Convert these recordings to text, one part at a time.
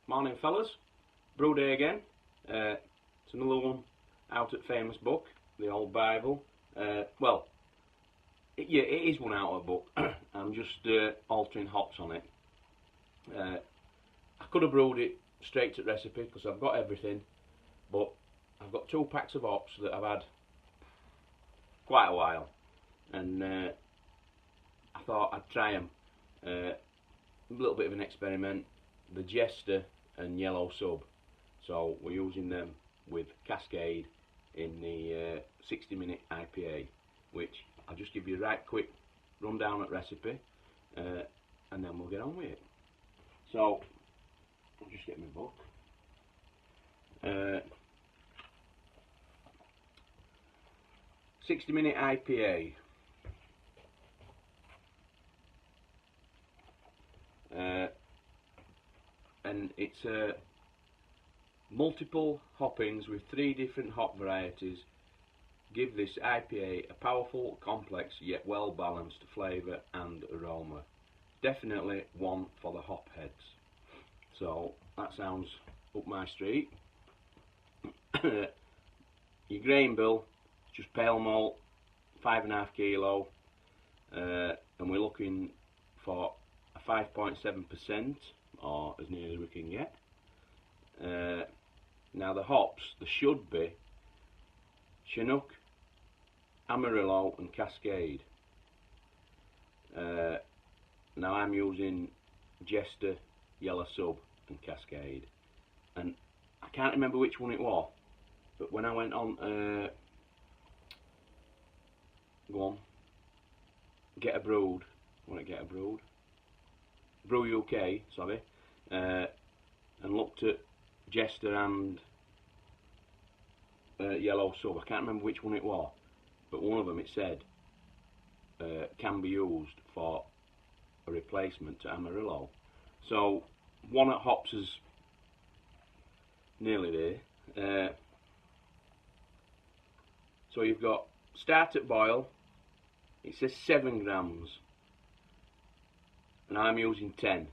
Morning fellas, brew day again. It's another one out at famous book, the old Bible. Well, yeah, it is one out of a book. I'm just altering hops on it. I could have brewed it straight to recipe because I've got everything, but I've got 2 packs of hops that I've had quite a while, and I thought I'd try them. A little bit of an experiment. The Jester and Yellow Sub, so we're using them with Cascade in the 60-minute IPA, which I'll just give you a right quick rundown at recipe, and then we'll get on with it. So I'll just get my book. 60-minute IPA. And it's multiple hoppings with 3 different hop varieties give this IPA a powerful, complex yet well balanced flavour and aroma. Definitely one for the hop heads. So that sounds up my street. Your grain bill, just pale malt, 5.5 kilo, and we're looking for a 5.7%, or as near as we can get. Now the hops, there should be Chinook, Amarillo and Cascade. Now I'm using Jester, Yellow Sub and Cascade, and I can't remember which one it was, but when I went on Get a Brewed, Brew UK, sorry, and looked at Jester and Yellow Sub. I can't remember which one it was, but one of them it said can be used for a replacement to Amarillo. So one at hops is nearly there. So you've got start at boil. It says 7 grams, and I'm using 10.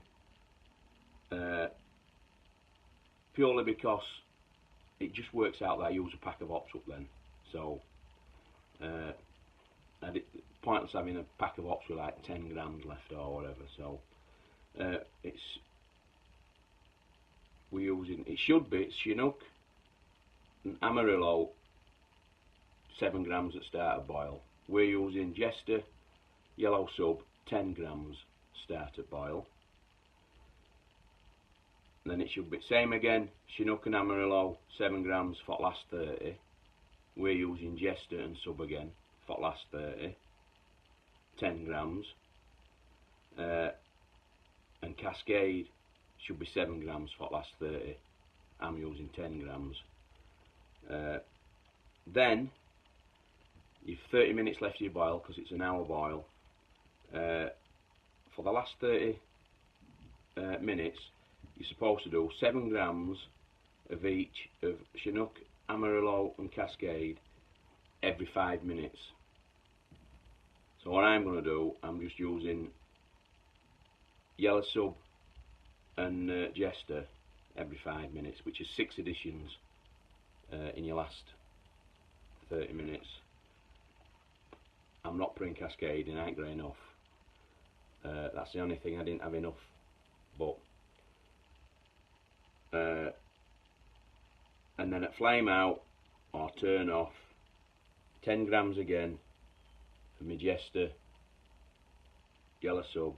Purely because it just works out that I use a pack of hops up then. So pointless having a pack of hops with like 10 grams left or whatever. So it should be Chinook and Amarillo, 7 grams at start of boil. We're using Jester, Yellow Sub, 10 grams start at boil. Then it should be same again, Chinook and Amarillo, 7 grams for last 30. We're using Jester and Sub again for last 30, 10 grams. And Cascade should be 7 grams for last 30. I'm using 10 grams. Then you've 30 minutes left of your boil because it's an hour boil. For the last 30 minutes, you're supposed to do 7 grams of each of Chinook, Amarillo and Cascade every 5 minutes. So what I'm going to do, I'm just using Yellow Sub and Jester every 5 minutes, which is 6 additions in your last 30 minutes. I'm not putting Cascade in, I ain't got enough. That's the only thing I didn't have enough. But and then at flame out or turn off, 10 grams again for my Jester, Yellow Sub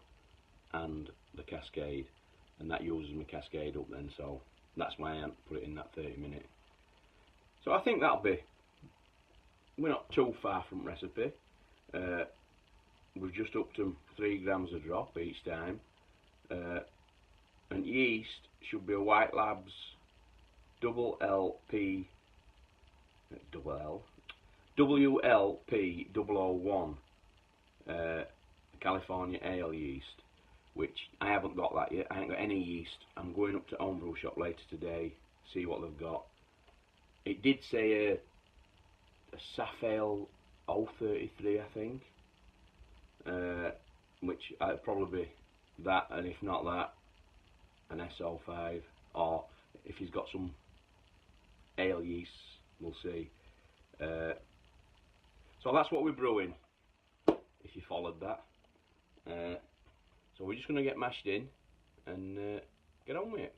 and the Cascade, and that uses my Cascade up then, so that's why I haven't put it in that 30 minute. So I think that'll be, we're not too far from recipe. We've just upped them 3 grams a drop each time. And yeast should be a White Labs WLP 001 California ale yeast, which I haven't got that yet. I ain't got any yeast. I'm going up to Homebrew Shop later today, see what they've got. It did say a Safale 033, I think, which I'd probably be that, and if not that, an SO5. or if he's got some ale yeast, we'll see. So that's what we're brewing, if you followed that. So we're just going to get mashed in and get on with it.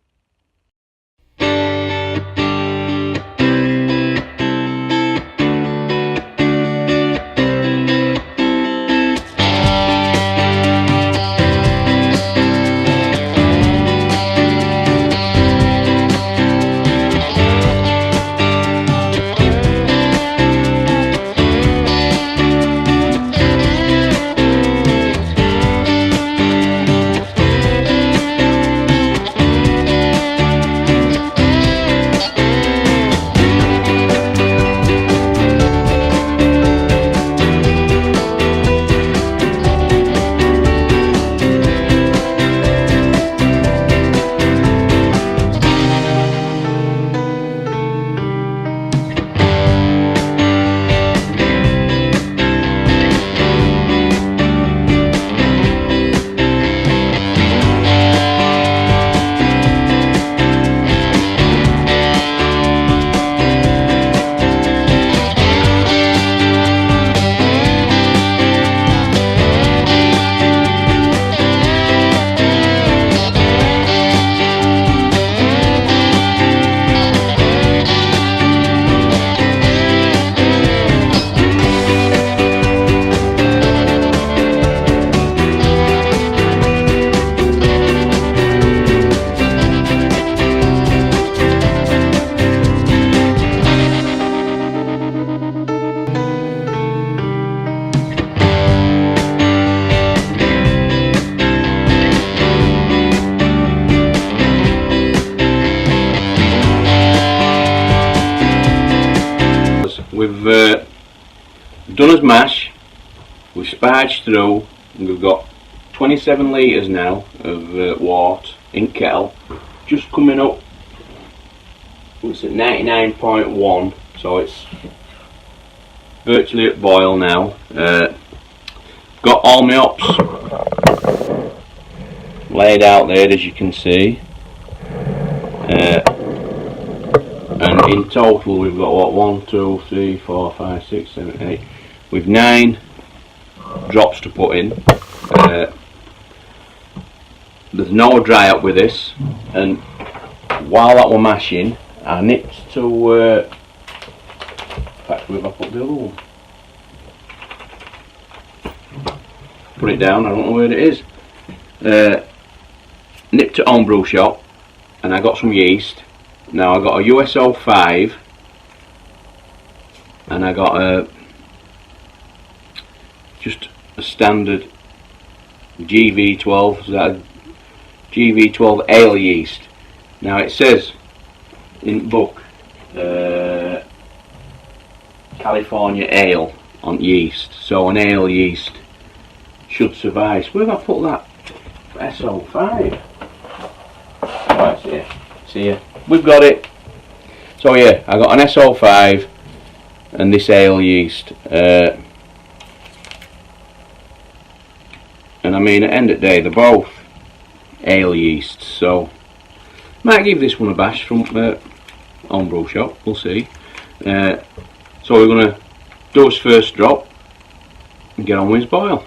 We've done as mash, we've sparged through, and we've got 27 litres now of wort in kettle, just coming up. It's at 99.1, so it's virtually at boil now. Got all my hops laid out there, as you can see. And in total we've got what, 1, 2, 3, 4, 5, 6, 7, 8. We've 9 drops to put in. There's no dry up with this, and while that we're mashing, I nipped to in fact, where have I put the other one? Put it down, I don't know where it is. Nipped to home brew shop and I got some yeast. Now I got a USO 5 and I got just a standard GV12, so that GV12 ale yeast. Now it says in the book California ale on yeast, so an ale yeast should survive. So where have I put that SO5? Right, it's here. It's here. We've got it. So yeah, I got an SO5 and this ale yeast. And I mean, at the end of the day, they're both ale yeasts. So might give this one a bash from homebrew shop. We'll see. So we're gonna do his first drop and get on with his boil.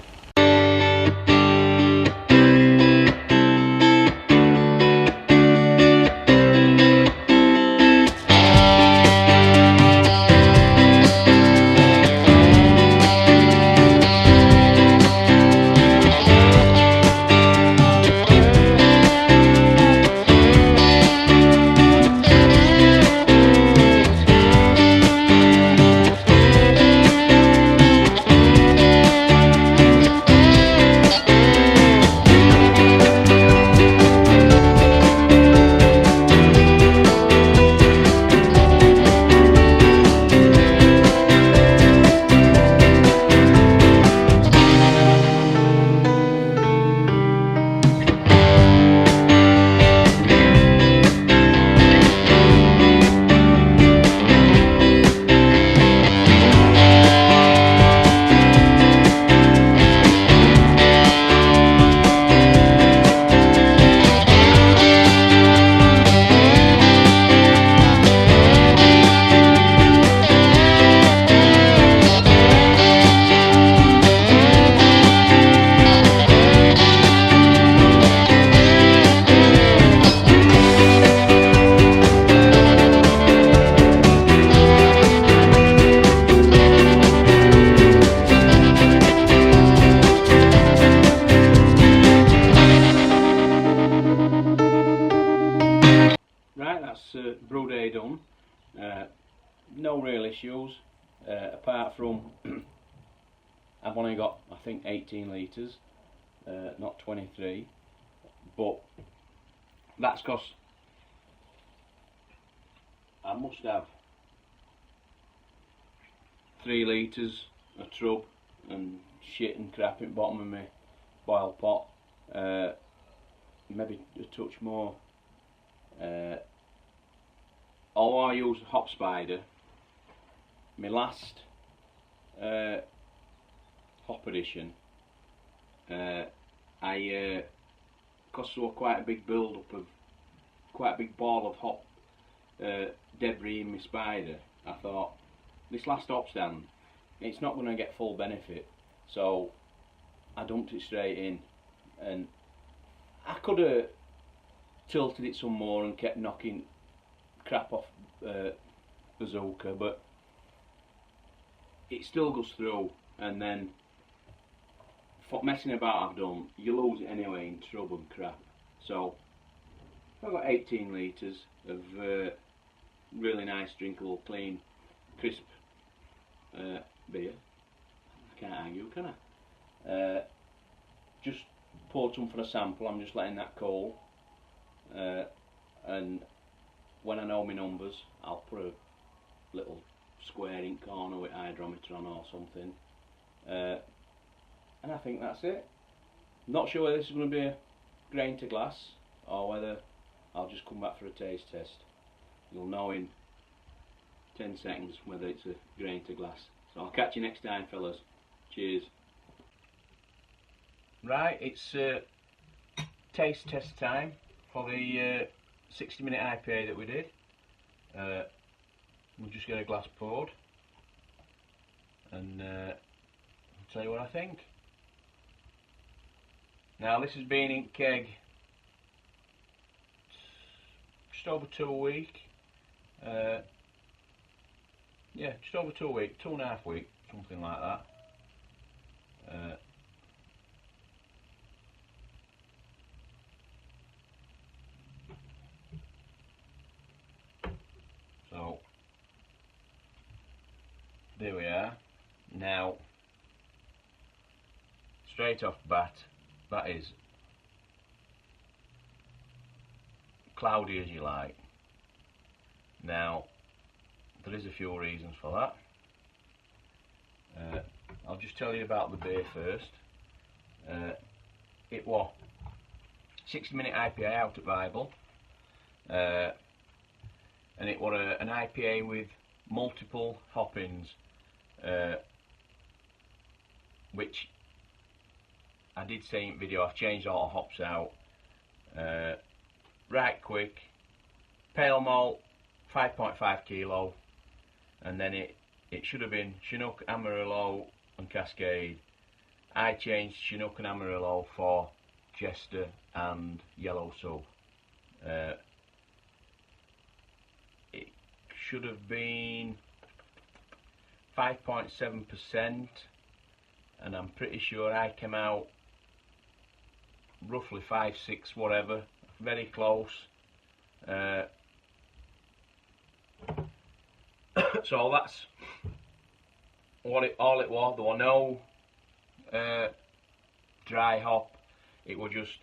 that's brew day done. No real issues, apart from I've only got, I think, 18 litres, not 23, but that's because I must have 3 litres of trub and shit and crap in the bottom of my boil pot, maybe a touch more. Although I use Hop Spider, my last hop edition, because there was quite a big build up of, quite a big ball of hop debris in my spider, I thought this last hop stand, it's not going to get full benefit, so I dumped it straight in, and I could have tilted it some more and kept knocking crap off bazooka, but it still goes through, and then for messing about I've done, you lose it anyway in trub and crap. So I've got 18 litres of really nice, drinkable, clean, crisp beer. I can't argue, can I? Just poured some for a sample. I'm just letting that cool, and when I know my numbers, I'll put a little square ink corner with hydrometer on or something, and I think that's it. Not sure whether this is going to be a grain to glass or whether I'll just come back for a taste test. You'll know in 10 seconds whether it's a grain to glass. So I'll catch you next time, fellas. Cheers. Right, it's taste test time for the 60-minute IPA that we did. We'll just get a glass poured and I'll tell you what I think. Now this has been in keg just over 2 weeks. Yeah, just over 2 weeks, 2.5 weeks, something like that. So there we are. Now, straight off the bat, that is cloudy as you like. Now, there is a few reasons for that. I'll just tell you about the beer first. It was 60-minute IPA out at Bible, and it was an IPA with multiple hoppings, which I did say in the video. I've changed all the hops out. Right quick, pale malt, 5.5 kilo, and then it should have been Chinook, Amarillo and Cascade. I changed Chinook and Amarillo for Chester and Yellow Sub. It should have been 5.7%, and I'm pretty sure I came out roughly 5, 6, whatever, very close. So that's what all it was. There were no dry hop. It was just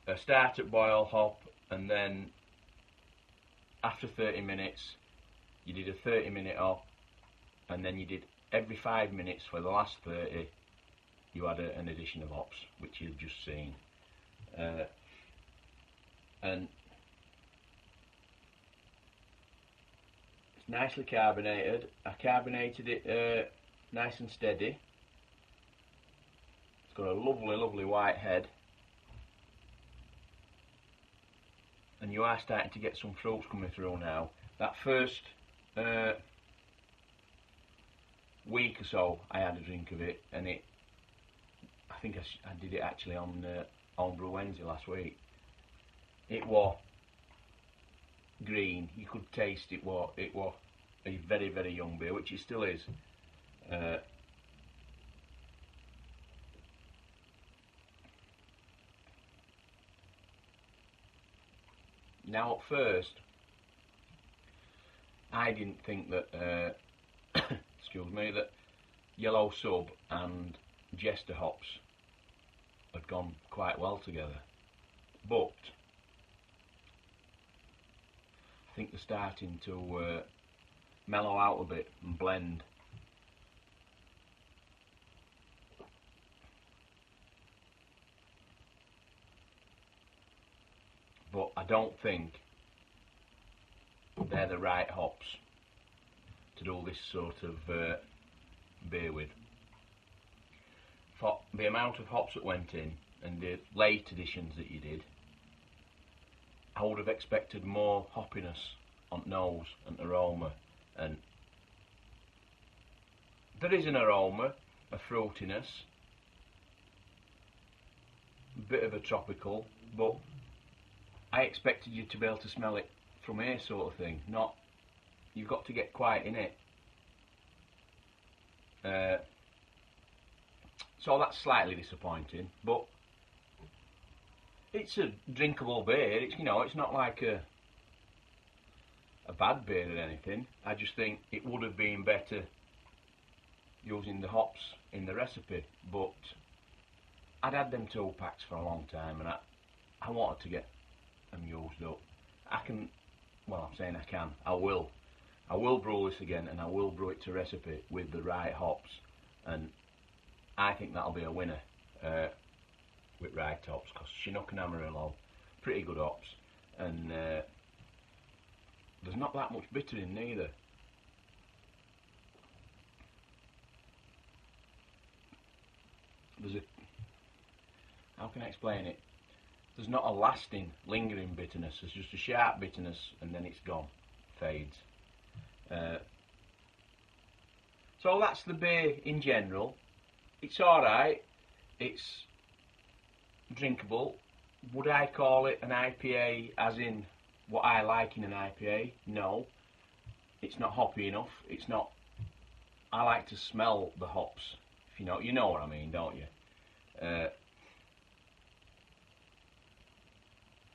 a start at boil hop, and then after 30 minutes you did a 30-minute hop, and then you did every 5 minutes for the last 30 you had an addition of hops, which you've just seen. And it's nicely carbonated. I carbonated it nice and steady. It's got a lovely white head, and you are starting to get some fruits coming through now. That first week or so I had a drink of it, and I think I did it actually on Brew Wednesday last week. It was green. You could taste it was a very young beer, which it still is. Now at first I didn't think that excuse me, that yellow sub and Jester hops had gone quite well together, but I think they're starting to mellow out a bit and blend. But I don't think they're the right hops to do this sort of beer with. For the amount of hops that went in and the late additions that you did, I would have expected more hoppiness on nose and aroma, and there is an aroma, a fruitiness, a bit of a tropical, but I expected you to be able to smell it from here sort of thing, not you've got to get quite in it. So that's slightly disappointing, but it's a drinkable beer. It's, you know, it's not like a bad beer or anything. I just think it would have been better using the hops in the recipe, but I'd had them 2 packs for a long time and I wanted to get them used up. I can, well, I'm saying I can, I will brew this again, and I will brew it to recipe with the right hops, and I think that'll be a winner with right hops, because Chinook and Amarillo, pretty good hops, and there's not that much bitter in neither. There's a, how can I explain it? There's not a lasting, lingering bitterness. There's just a sharp bitterness, and then it's gone, fades. So that's the beer in general. It's alright. It's drinkable. Would I call it an IPA as in what I like in an IPA? No. It's not hoppy enough. It's not. I like to smell the hops. If you know what I mean, don't you?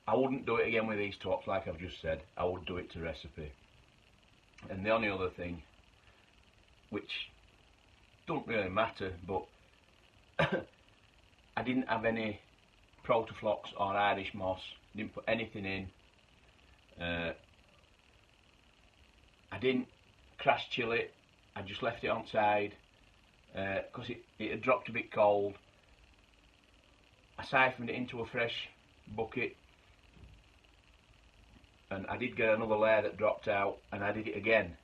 I wouldn't do it again with these tops, like I've just said. I would do it to recipe. And the only other thing, which don't really matter, but I didn't have any Protaflox or Irish moss. Didn't put anything in. I didn't crash chill it. I just left it on side because it had dropped a bit cold. I siphoned it into a fresh bucket, and I did get another layer that dropped out, and I did it again,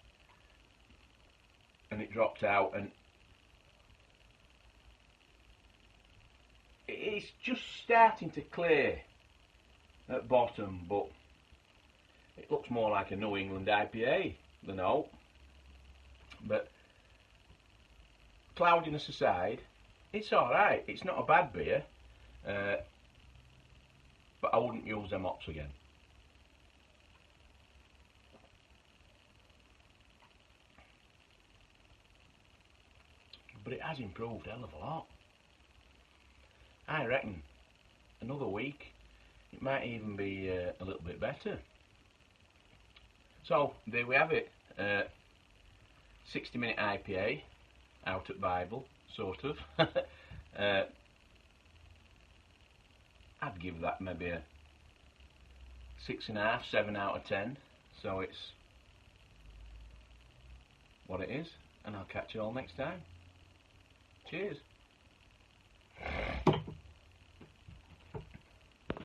and it dropped out, and it's just starting to clear at bottom, but it looks more like a New England IPA than oat. But cloudiness aside, it's alright. It's not a bad beer, but I wouldn't use them hops again. But it has improved a hell of a lot. I reckon another week it might even be a little bit better. So there we have it. 60-minute IPA out at Bible, sort of. I'd give that maybe a 6.5, 7 out of 10. So it's what it is, and I'll catch you all next time. Cheers.